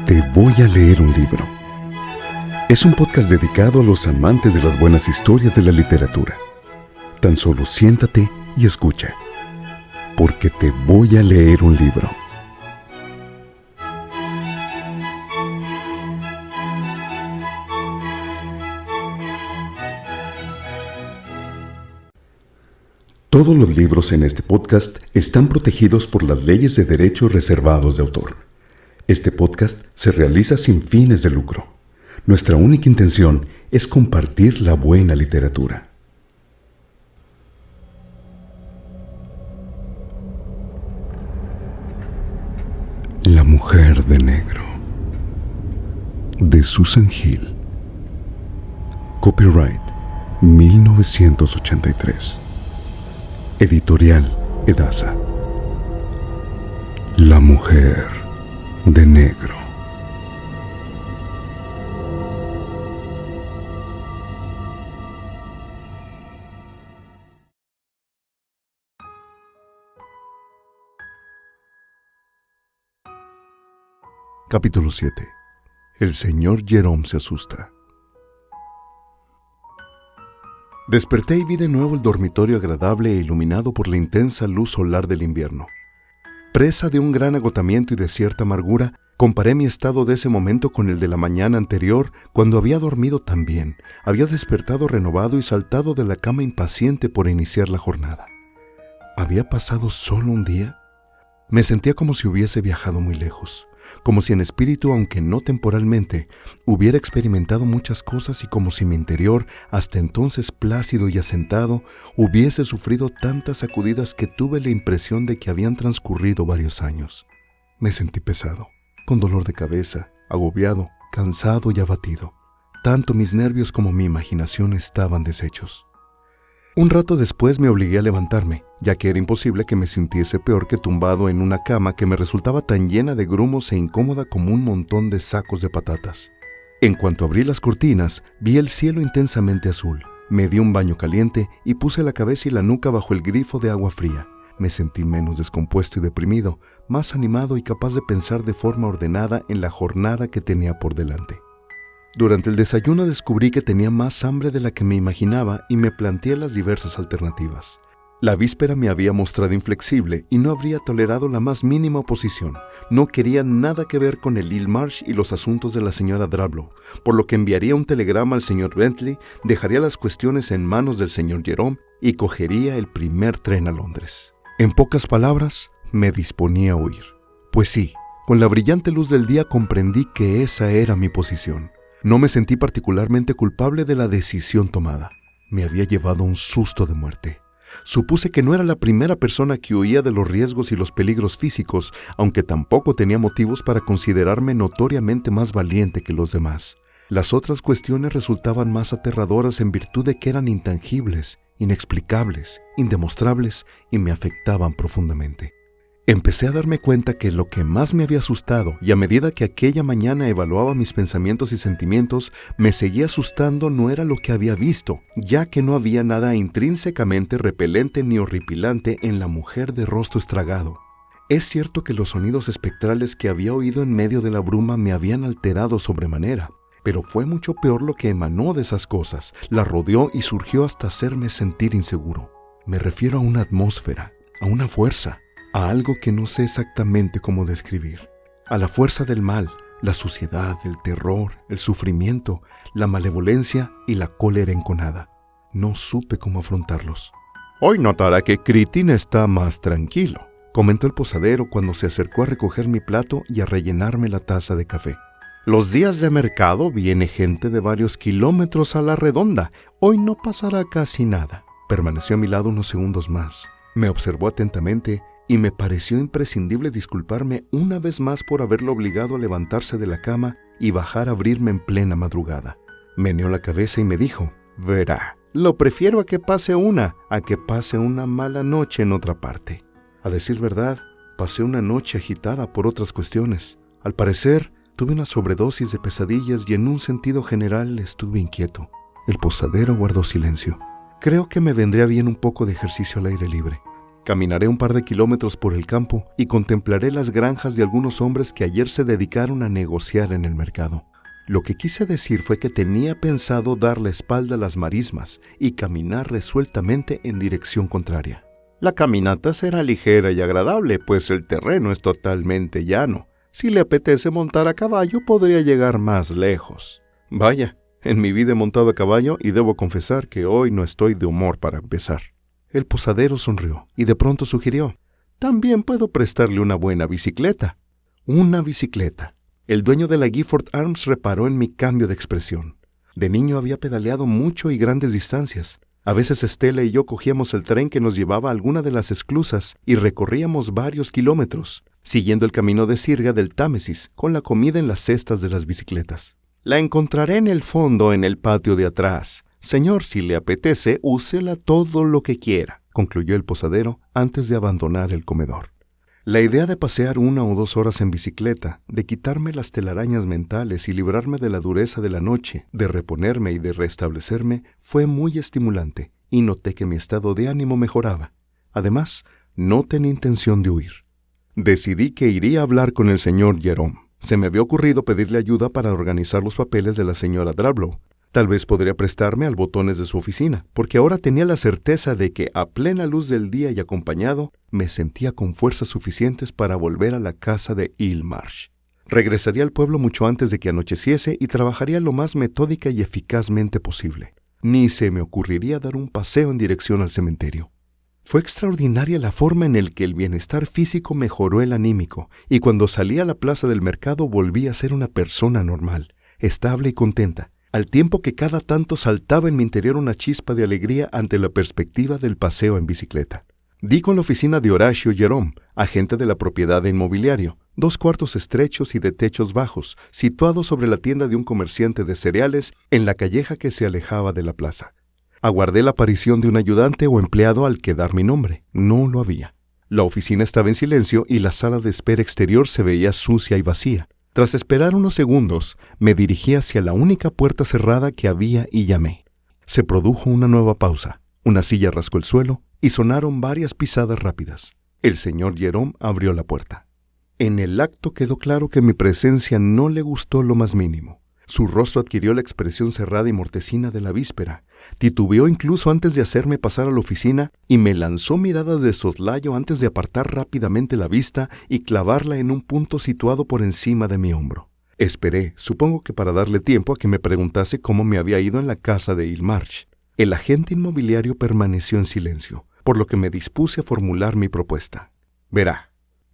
Te voy a leer un libro. Es un podcast dedicado a los amantes de las buenas historias de la literatura. Tan solo siéntate y escucha, porque te voy a leer un libro. Todos los libros en este podcast están protegidos por las leyes de derechos reservados de autor. Este podcast se realiza sin fines de lucro. Nuestra única intención es compartir la buena literatura. La mujer de negro, de Susan Hill. Copyright 1983. Editorial Edasa. La mujer de negro. Capítulo 7. El señor Jerome se asusta. Desperté y vi de nuevo el dormitorio agradable e iluminado por la intensa luz solar del invierno. Presa de un gran agotamiento y de cierta amargura, comparé mi estado de ese momento con el de la mañana anterior, cuando había dormido tan bien, había despertado renovado y saltado de la cama impaciente por iniciar la jornada. ¿Había pasado solo un día? Me sentía como si hubiese viajado muy lejos, como si en espíritu, aunque no temporalmente, hubiera experimentado muchas cosas y como si mi interior, hasta entonces plácido y asentado, hubiese sufrido tantas sacudidas que tuve la impresión de que habían transcurrido varios años. Me sentí pesado, con dolor de cabeza, agobiado, cansado y abatido. Tanto mis nervios como mi imaginación estaban deshechos. Un rato después me obligué a levantarme, ya que era imposible que me sintiese peor que tumbado en una cama que me resultaba tan llena de grumos e incómoda como un montón de sacos de patatas. En cuanto abrí las cortinas, vi el cielo intensamente azul. Me di un baño caliente y puse la cabeza y la nuca bajo el grifo de agua fría. Me sentí menos descompuesto y deprimido, más animado y capaz de pensar de forma ordenada en la jornada que tenía por delante. Durante el desayuno descubrí que tenía más hambre de la que me imaginaba y me planteé las diversas alternativas. La víspera me había mostrado inflexible y no habría tolerado la más mínima oposición. No quería nada que ver con el Lil Marsh y los asuntos de la señora Drablow, por lo que enviaría un telegrama al señor Bentley, dejaría las cuestiones en manos del señor Jerome y cogería el primer tren a Londres. En pocas palabras, me disponía a huir. Pues sí, con la brillante luz del día comprendí que esa era mi posición. No me sentí particularmente culpable de la decisión tomada. Me había llevado un susto de muerte. Supuse que no era la primera persona que huía de los riesgos y los peligros físicos, aunque tampoco tenía motivos para considerarme notoriamente más valiente que los demás. Las otras cuestiones resultaban más aterradoras en virtud de que eran intangibles, inexplicables, indemostrables y me afectaban profundamente. Empecé a darme cuenta que lo que más me había asustado, y a medida que aquella mañana evaluaba mis pensamientos y sentimientos, me seguía asustando no era lo que había visto, ya que no había nada intrínsecamente repelente ni horripilante en la mujer de rostro estragado. Es cierto que los sonidos espectrales que había oído en medio de la bruma me habían alterado sobremanera, pero fue mucho peor lo que emanó de esas cosas, la rodeó y surgió hasta hacerme sentir inseguro. Me refiero a una atmósfera, a una fuerza, a algo que no sé exactamente cómo describir, a la fuerza del mal, la suciedad, el terror, el sufrimiento, la malevolencia y la cólera enconada. No supe cómo afrontarlos. «Hoy notará que Critin está más tranquilo», comentó el posadero cuando se acercó a recoger mi plato y a rellenarme la taza de café. «Los días de mercado viene gente de varios kilómetros a la redonda. Hoy no pasará casi nada». Permaneció a mi lado unos segundos más. Me observó atentamente y me pareció imprescindible disculparme una vez más por haberlo obligado a levantarse de la cama y bajar a abrirme en plena madrugada. Meneó la cabeza y me dijo: «Verá, lo prefiero a que pase una mala noche en otra parte». A decir verdad, pasé una noche agitada por otras cuestiones. Al parecer, tuve una sobredosis de pesadillas y en un sentido general estuve inquieto. El posadero guardó silencio. «Creo que me vendría bien un poco de ejercicio al aire libre». Caminaré un par de kilómetros por el campo y contemplaré las granjas de algunos hombres que ayer se dedicaron a negociar en el mercado. Lo que quise decir fue que tenía pensado dar la espalda a las marismas y caminar resueltamente en dirección contraria. La caminata será ligera y agradable, pues el terreno es totalmente llano. Si le apetece montar a caballo, podría llegar más lejos. Vaya, en mi vida he montado a caballo y debo confesar que hoy no estoy de humor para empezar. El posadero sonrió y de pronto sugirió: también puedo prestarle una buena bicicleta. Una bicicleta. El dueño de la Gifford Arms reparó en mi cambio de expresión. De niño había pedaleado mucho y grandes distancias. A veces Estela y yo cogíamos el tren que nos llevaba a alguna de las esclusas y recorríamos varios kilómetros, siguiendo el camino de sirga del Támesis, con la comida en las cestas de las bicicletas. La encontraré en el fondo, en el patio de atrás. Señor, si le apetece, úsela todo lo que quiera, concluyó el posadero antes de abandonar el comedor. La idea de pasear 1 o 2 horas en bicicleta, de quitarme las telarañas mentales y librarme de la dureza de la noche, de reponerme y de restablecerme, fue muy estimulante, y noté que mi estado de ánimo mejoraba. Además, no tenía intención de huir. Decidí que iría a hablar con el señor Jerome. Se me había ocurrido pedirle ayuda para organizar los papeles de la señora Drablow. Tal vez podría prestarme al botones de su oficina, porque ahora tenía la certeza de que, a plena luz del día y acompañado, me sentía con fuerzas suficientes para volver a la casa de Hillmarsh. Regresaría al pueblo mucho antes de que anocheciese y trabajaría lo más metódica y eficazmente posible. Ni se me ocurriría dar un paseo en dirección al cementerio. Fue extraordinaria la forma en la que el bienestar físico mejoró el anímico, y cuando salí a la plaza del mercado volví a ser una persona normal, estable y contenta, al tiempo que cada tanto saltaba en mi interior una chispa de alegría ante la perspectiva del paseo en bicicleta. Di con la oficina de Horatio Jerome, agente de la propiedad de inmobiliario, 2 cuartos estrechos y de techos bajos, situados sobre la tienda de un comerciante de cereales en la calleja que se alejaba de la plaza. Aguardé la aparición de un ayudante o empleado al que dar mi nombre. No lo había. La oficina estaba en silencio y la sala de espera exterior se veía sucia y vacía. Tras esperar unos segundos, me dirigí hacia la única puerta cerrada que había y llamé. Se produjo una nueva pausa. Una silla rascó el suelo y sonaron varias pisadas rápidas. El señor Jerome abrió la puerta. En el acto quedó claro que mi presencia no le gustó lo más mínimo. Su rostro adquirió la expresión cerrada y mortecina de la víspera. Titubeó incluso antes de hacerme pasar a la oficina y me lanzó miradas de soslayo antes de apartar rápidamente la vista y clavarla en un punto situado por encima de mi hombro. Esperé, supongo que para darle tiempo a que me preguntase cómo me había ido en la casa de Hillmarsh. El agente inmobiliario permaneció en silencio, por lo que me dispuse a formular mi propuesta. Verá.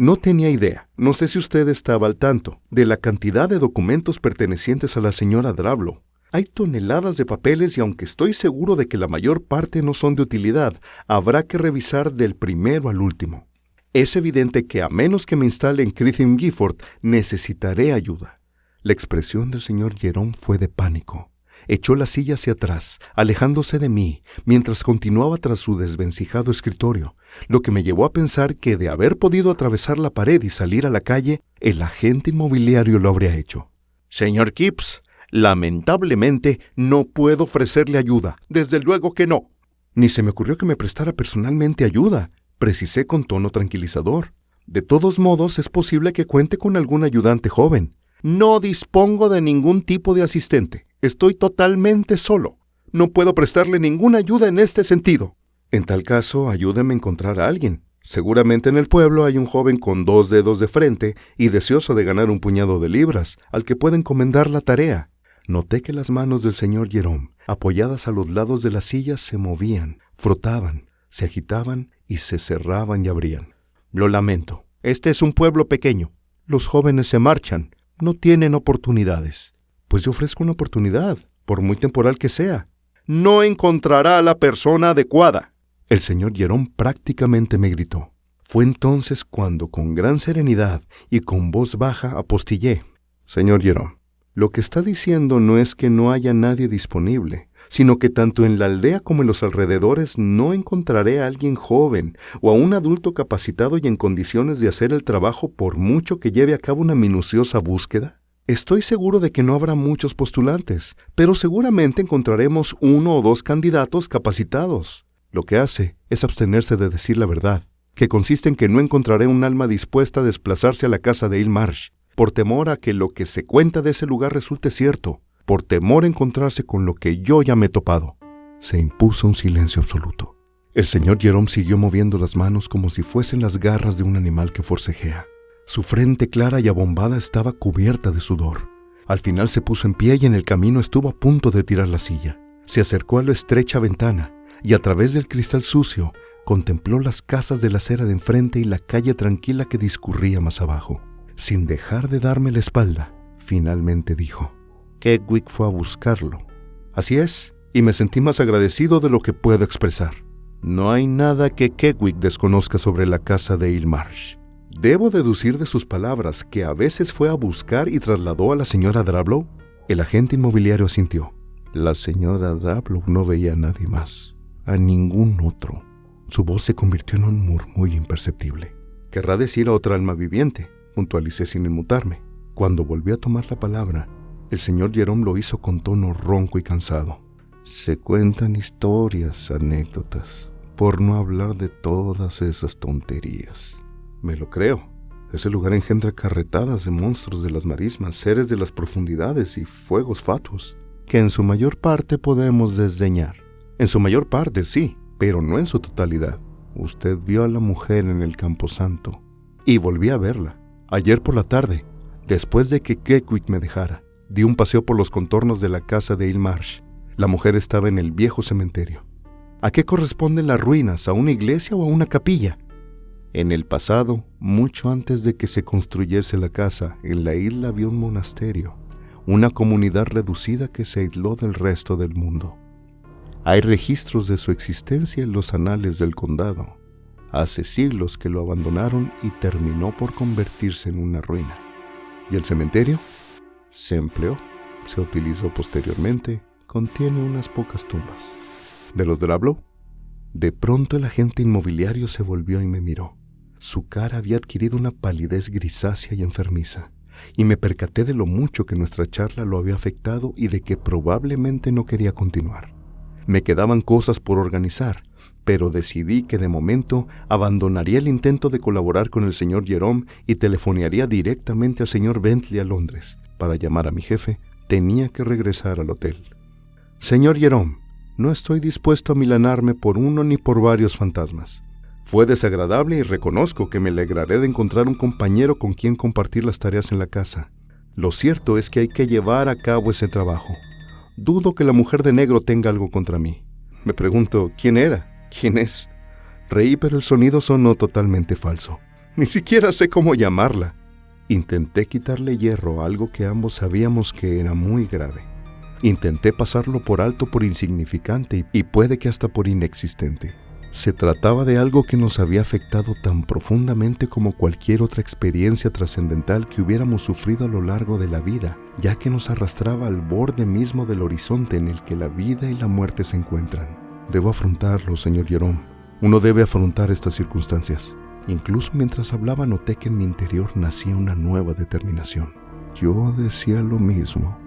No tenía idea, no sé si usted estaba al tanto, de la cantidad de documentos pertenecientes a la señora Drablow. Hay toneladas de papeles y aunque estoy seguro de que la mayor parte no son de utilidad, habrá que revisar del primero al último. Es evidente que a menos que me instale en Crithin Gifford, necesitaré ayuda. La expresión del señor Jerome fue de pánico. Echó la silla hacia atrás, alejándose de mí, mientras continuaba tras su desvencijado escritorio, lo que me llevó a pensar que de haber podido atravesar la pared y salir a la calle, el agente inmobiliario lo habría hecho. Señor Kipps, lamentablemente no puedo ofrecerle ayuda, desde luego que no. Ni se me ocurrió que me prestara personalmente ayuda, precisé con tono tranquilizador. De todos modos, es posible que cuente con algún ayudante joven. No dispongo de ningún tipo de asistente. Estoy totalmente solo. No puedo prestarle ninguna ayuda en este sentido. En tal caso, ayúdeme a encontrar a alguien. Seguramente en el pueblo hay un joven con 2 dedos de frente y deseoso de ganar un puñado de libras, al que pueda encomendar la tarea. Noté que las manos del señor Jerome, apoyadas a los lados de la silla, se movían, frotaban, se agitaban y se cerraban y abrían. Lo lamento. Este es un pueblo pequeño. Los jóvenes se marchan. No tienen oportunidades. Pues yo ofrezco una oportunidad, por muy temporal que sea. No encontrará a la persona adecuada. El señor Jerome prácticamente me gritó. Fue entonces cuando, con gran serenidad y con voz baja, apostillé. Señor Jerome, lo que está diciendo no es que no haya nadie disponible, sino que tanto en la aldea como en los alrededores no encontraré a alguien joven o a un adulto capacitado y en condiciones de hacer el trabajo por mucho que lleve a cabo una minuciosa búsqueda. Estoy seguro de que no habrá muchos postulantes, pero seguramente encontraremos 1 o 2 candidatos capacitados. Lo que hace es abstenerse de decir la verdad. que consiste en que no encontraré un alma dispuesta a desplazarse a la casa de Hill Marsh, por temor a que lo que se cuenta de ese lugar resulte cierto, por temor a encontrarse con lo que yo ya me he topado. Se impuso un silencio absoluto. El señor Jerome siguió moviendo las manos como si fuesen las garras de un animal que forcejea. Su frente clara y abombada estaba cubierta de sudor. Al final se puso en pie y en el camino estuvo a punto de tirar la silla. Se acercó a la estrecha ventana y a través del cristal sucio contempló las casas de la acera de enfrente y la calle tranquila que discurría más abajo. Sin dejar de darme la espalda, finalmente dijo: Keckwick fue a buscarlo. Así es, y me sentí más agradecido de lo que puedo expresar. No hay nada que Keckwick desconozca sobre la casa de Hill Marsh. ¿Debo deducir de sus palabras que a veces fue a buscar y trasladó a la señora Drablow? El agente inmobiliario asintió. La señora Drablow no veía a nadie más, a ningún otro. Su voz se convirtió en un murmullo imperceptible. Querrá decir a otra alma viviente, puntualicé sin inmutarme. Cuando volví a tomar la palabra, el señor Jerome lo hizo con tono ronco y cansado. Se cuentan historias, anécdotas, por no hablar de todas esas tonterías. Me lo creo. Ese lugar engendra carretadas de monstruos de las marismas, seres de las profundidades y fuegos fatuos, que en su mayor parte podemos desdeñar. En su mayor parte, sí, pero no en su totalidad. Usted vio a la mujer en el camposanto, y volví a verla. Ayer por la tarde, después de que Keckwick me dejara, di un paseo por los contornos de la casa de Hill Marsh. La mujer estaba en el viejo cementerio. ¿A qué corresponden las ruinas? ¿A una iglesia o a una capilla? En el pasado, mucho antes de que se construyese la casa, en la isla había un monasterio, una comunidad reducida que se aisló del resto del mundo. Hay registros de su existencia en los anales del condado. Hace siglos que lo abandonaron y terminó por convertirse en una ruina. ¿Y el cementerio? Se empleó, se utilizó posteriormente, contiene unas pocas tumbas. ¿De los Drablow? De pronto el agente inmobiliario se volvió y me miró. Su cara había adquirido una palidez grisácea y enfermiza, y me percaté de lo mucho que nuestra charla lo había afectado y de que probablemente no quería continuar. Me quedaban cosas por organizar, pero decidí que de momento abandonaría el intento de colaborar con el señor Jerome y telefonearía directamente al señor Bentley a Londres. Para llamar a mi jefe, tenía que regresar al hotel. Señor Jerome, no estoy dispuesto a milanarme por uno ni por varios fantasmas. Fue desagradable y reconozco que me alegraré de encontrar un compañero con quien compartir las tareas en la casa. Lo cierto es que hay que llevar a cabo ese trabajo. Dudo que la mujer de negro tenga algo contra mí. Me pregunto, ¿quién era? ¿Quién es? Reí, pero el sonido sonó totalmente falso. Ni siquiera sé cómo llamarla. Intenté quitarle hierro a algo que ambos sabíamos que era muy grave. Intenté pasarlo por alto, por insignificante y puede que hasta por inexistente. Se trataba de algo que nos había afectado tan profundamente como cualquier otra experiencia trascendental que hubiéramos sufrido a lo largo de la vida, ya que nos arrastraba al borde mismo del horizonte en el que la vida y la muerte se encuentran. Debo afrontarlo, señor Jerome. Uno debe afrontar estas circunstancias. Incluso mientras hablaba noté que en mi interior nacía una nueva determinación. Yo decía lo mismo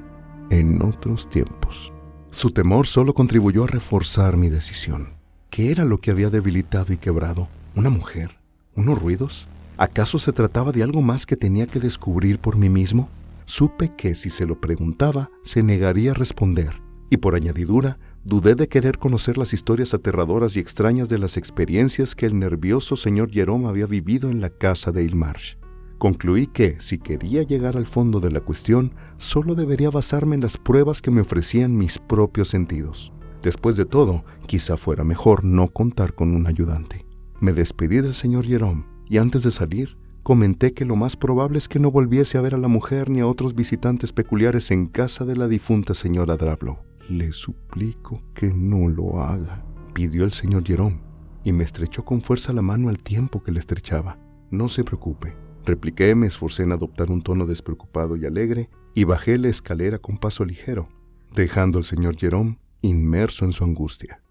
en otros tiempos. Su temor solo contribuyó a reforzar mi decisión. ¿Qué era lo que había debilitado y quebrado? ¿Una mujer? ¿Unos ruidos? ¿Acaso se trataba de algo más que tenía que descubrir por mí mismo? Supe que si se lo preguntaba, se negaría a responder, y por añadidura, dudé de querer conocer las historias aterradoras y extrañas de las experiencias que el nervioso señor Jerome había vivido en la casa de Hill Marsh. Concluí que, si quería llegar al fondo de la cuestión, solo debería basarme en las pruebas que me ofrecían mis propios sentidos. Después de todo, quizá fuera mejor no contar con un ayudante. Me despedí del señor Jerome y antes de salir, comenté que lo más probable es que no volviese a ver a la mujer ni a otros visitantes peculiares en casa de la difunta señora Drablow. Le suplico que no lo haga, pidió el señor Jerome, y me estrechó con fuerza la mano al tiempo que le estrechaba. No se preocupe, repliqué, me esforcé en adoptar un tono despreocupado y alegre, y bajé la escalera con paso ligero, dejando al señor Jerome inmerso en su angustia.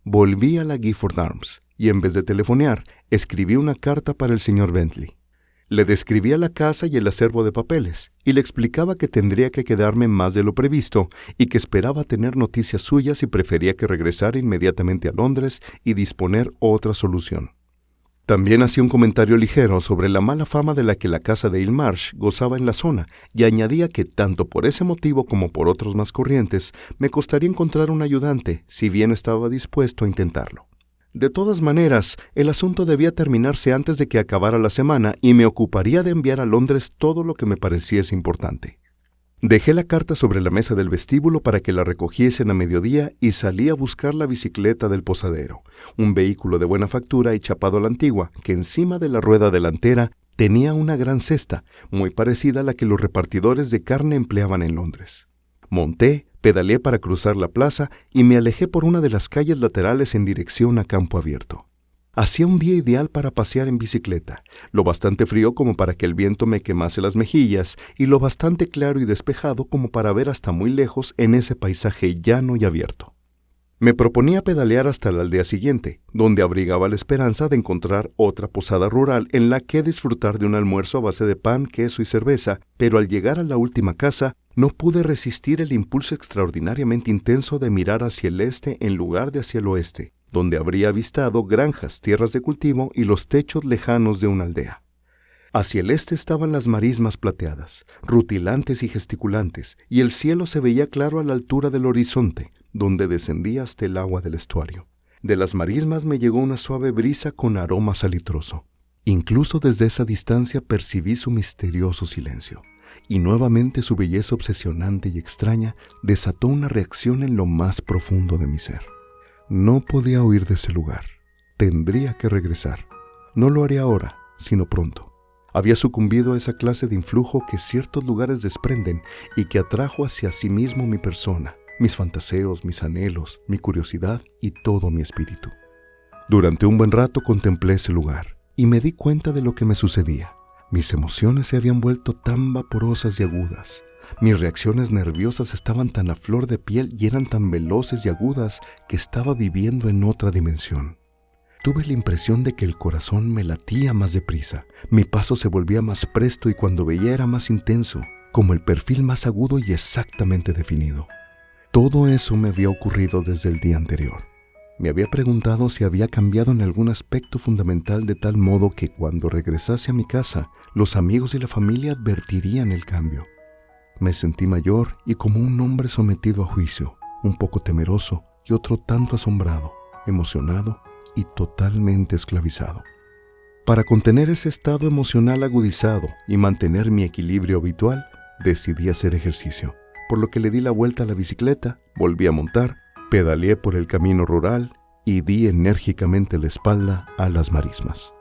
Volví a la Gifford Arms y en vez de telefonear, escribí una carta para el señor Bentley. Le describía la casa y el acervo de papeles, y le explicaba que tendría que quedarme más de lo previsto y que esperaba tener noticias suyas y prefería que regresara inmediatamente a Londres y disponer otra solución. También hacía un comentario ligero sobre la mala fama de la que la casa de Hillmarsh gozaba en la zona y añadía que tanto por ese motivo como por otros más corrientes me costaría encontrar un ayudante, si bien estaba dispuesto a intentarlo. De todas maneras, el asunto debía terminarse antes de que acabara la semana y me ocuparía de enviar a Londres todo lo que me pareciese importante. Dejé la carta sobre la mesa del vestíbulo para que la recogiesen a mediodía y salí a buscar la bicicleta del posadero, un vehículo de buena factura y chapado a la antigua, que encima de la rueda delantera tenía una gran cesta, muy parecida a la que los repartidores de carne empleaban en Londres. Monté, pedaleé para cruzar la plaza y me alejé por una de las calles laterales en dirección a campo abierto. Hacía un día ideal para pasear en bicicleta, lo bastante frío como para que el viento me quemase las mejillas y lo bastante claro y despejado como para ver hasta muy lejos en ese paisaje llano y abierto. Me proponía pedalear hasta la aldea siguiente, donde abrigaba la esperanza de encontrar otra posada rural en la que disfrutar de un almuerzo a base de pan, queso y cerveza, pero al llegar a la última casa no pude resistir el impulso extraordinariamente intenso de mirar hacia el este en lugar de hacia el oeste, donde habría avistado granjas, tierras de cultivo y los techos lejanos de una aldea. Hacia el este estaban las marismas plateadas, rutilantes y gesticulantes, y el cielo se veía claro a la altura del horizonte, donde descendía hasta el agua del estuario. De las marismas me llegó una suave brisa con aroma salitroso. Incluso desde esa distancia percibí su misterioso silencio, y nuevamente su belleza obsesionante y extraña desató una reacción en lo más profundo de mi ser. No podía huir de ese lugar. Tendría que regresar. No lo haré ahora, sino pronto. Había sucumbido a esa clase de influjo que ciertos lugares desprenden y que atrajo hacia sí mismo mi persona, mis fantaseos, mis anhelos, mi curiosidad y todo mi espíritu. Durante un buen rato contemplé ese lugar y me di cuenta de lo que me sucedía. Mis emociones se habían vuelto tan vaporosas y agudas. Mis reacciones nerviosas estaban tan a flor de piel y eran tan veloces y agudas que estaba viviendo en otra dimensión. Tuve la impresión de que el corazón me latía más deprisa, mi paso se volvía más presto y cuando veía era más intenso, como el perfil más agudo y exactamente definido. Todo eso me había ocurrido desde el día anterior. Me había preguntado si había cambiado en algún aspecto fundamental de tal modo que cuando regresase a mi casa, los amigos y la familia advertirían el cambio. Me sentí mayor y como un hombre sometido a juicio, un poco temeroso y otro tanto asombrado, emocionado y totalmente esclavizado. Para contener ese estado emocional agudizado y mantener mi equilibrio habitual, decidí hacer ejercicio, por lo que le di la vuelta a la bicicleta, volví a montar, pedaleé por el camino rural y di enérgicamente la espalda a las marismas.